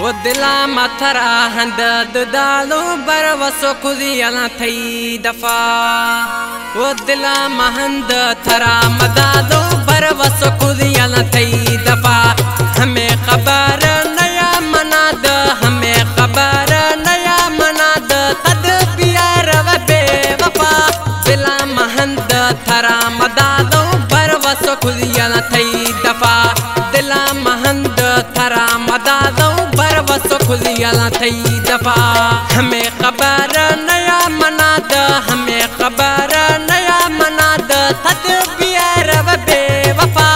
वो दिला मथरा हंद दालो बरवसो खुदियाला थई दफा वो दिला महंद थरा मदालो बरवसो खुदियाला थई दफा हमें खबर नया मनाद हमें खबर नया मनाद तद प्यार वे वफा दिला महंद थरा मदालो बरवसो खुदियाला थई दफा दिला महंद थरा मदालो बरवसो खुदियाला थई दफा हमें खबर नया मनाद हमें खबर नया मनाद तद प्यार वे वफा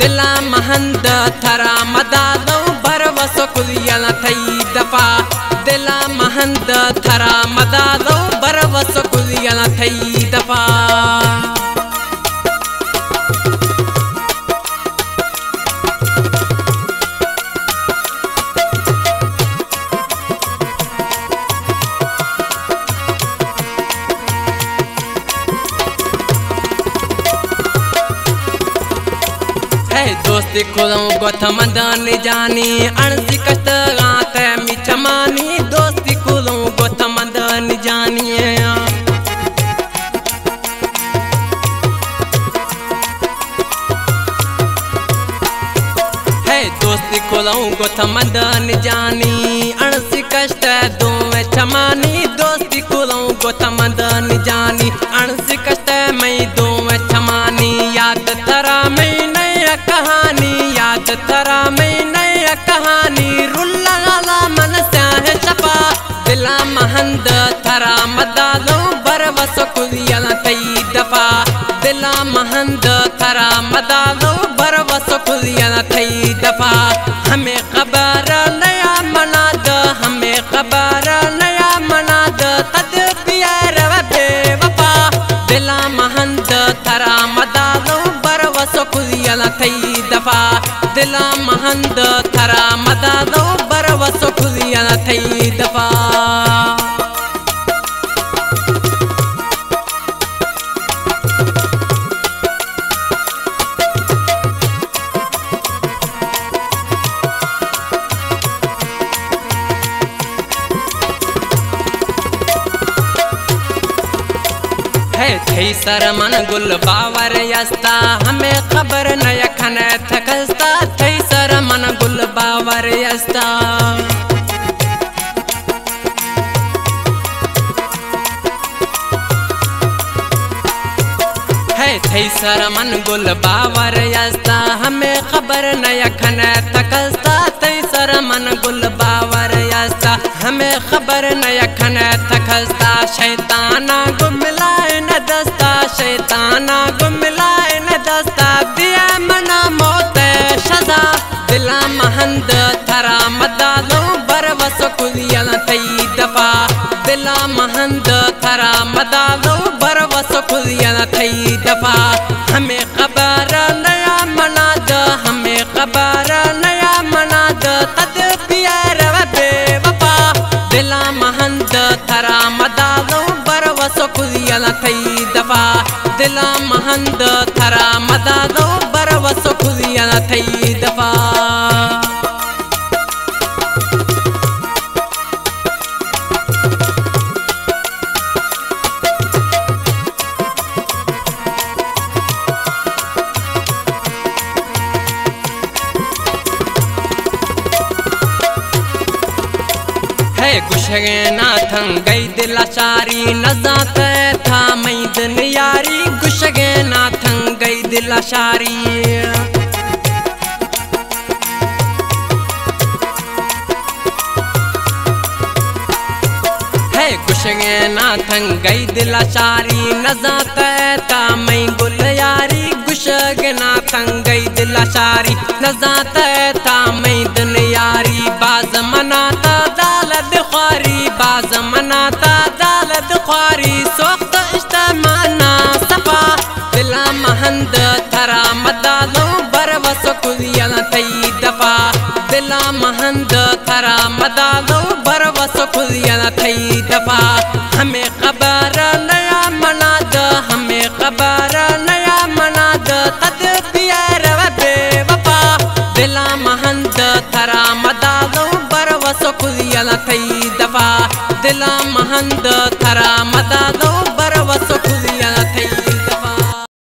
दिला महंद थरा मदालो बरवसो खुदियाला थई दफा दिला महंद थरा मदालो बरवसो खुदियाला थई दफा दोस्ती खुदों गोथमंदन जानी अणसी कष्ट गात मिठमानी दोस्ती खुदों गोथमंदन जानी है दोस्ती खुदों गोथमंदन जानी अणसी कष्ट दो छमानी दोस्ती खुदों गोथमंदन जानी अणसी कष्ट मई दो छमानी याद थरा मई कहानी याद थरा में नया कहानी रुल्ला मन है छपा दिला महंद थरा मदालो बरवसो खुदियाला थई दफा दिला महंद थरा मदालो बरवसो खुदियाला थई दफा हमें खबर नया मनाद हमें खबर नया मनाद तद प्यार वे वफा दिला महंद थरा मदालो बरवसो खुदियाला थई दफा दिला महंद थरा मदालो बरवसो खुदियाला थई दफा थई सर मन गुल बावर यस्ता हमें खबर नया खन थकस्ता थई सर मन गुल बावर यस्ता है थई सर मन गुल बावर यस्ता हमें खबर नया खन थकस्ता थई सर मन गुल बावर यस्ता हमें खबर नया खन थकस्ता शैताना गुमलाए न दस्ता शैताना गुमलाए न दस्ता दिया मना मौत शजा दिला महंद थरा मदालो बरवसो खुदियाला थई दफा दिला महंद थरा मदालो बरवसो खुदियाला थई दफा हमें खबर नया मनाद हमें खबर नया मनाद तद प्यार वे वफा दिला महंद थरा मदालो बरवसो खुदियाला थई दफा दिला महंद थरा मदालो बरवसो खुदियाला थई दफा गुशगे नाथं गई दिलाचारी नजात था मई दिन यारी गुशगे नाथं गई दिलाचारी है गुशगे नाथं गई दिलाचारी नजात था मई गुल यारी गुशगे नाथं गई दिलाचारी नजात था मई दिन यारी बाज मनाता दालत ख्वारी बाज मनाता दालत ख्वारी सोख्त इज्तमाना सफा दिला महंद थरा मदालो बरवसो खुदियाला थई दफा दिला महंद थरा मदालो बरवसो खुदियाला थई दफा हमें खबर नया मनाद हमें खबर नया मनाद तद प्यार वे वफा दिला महंद थरा मदालो बरवसो थियल थई दफ़ा दिला महंद थरा मदा दो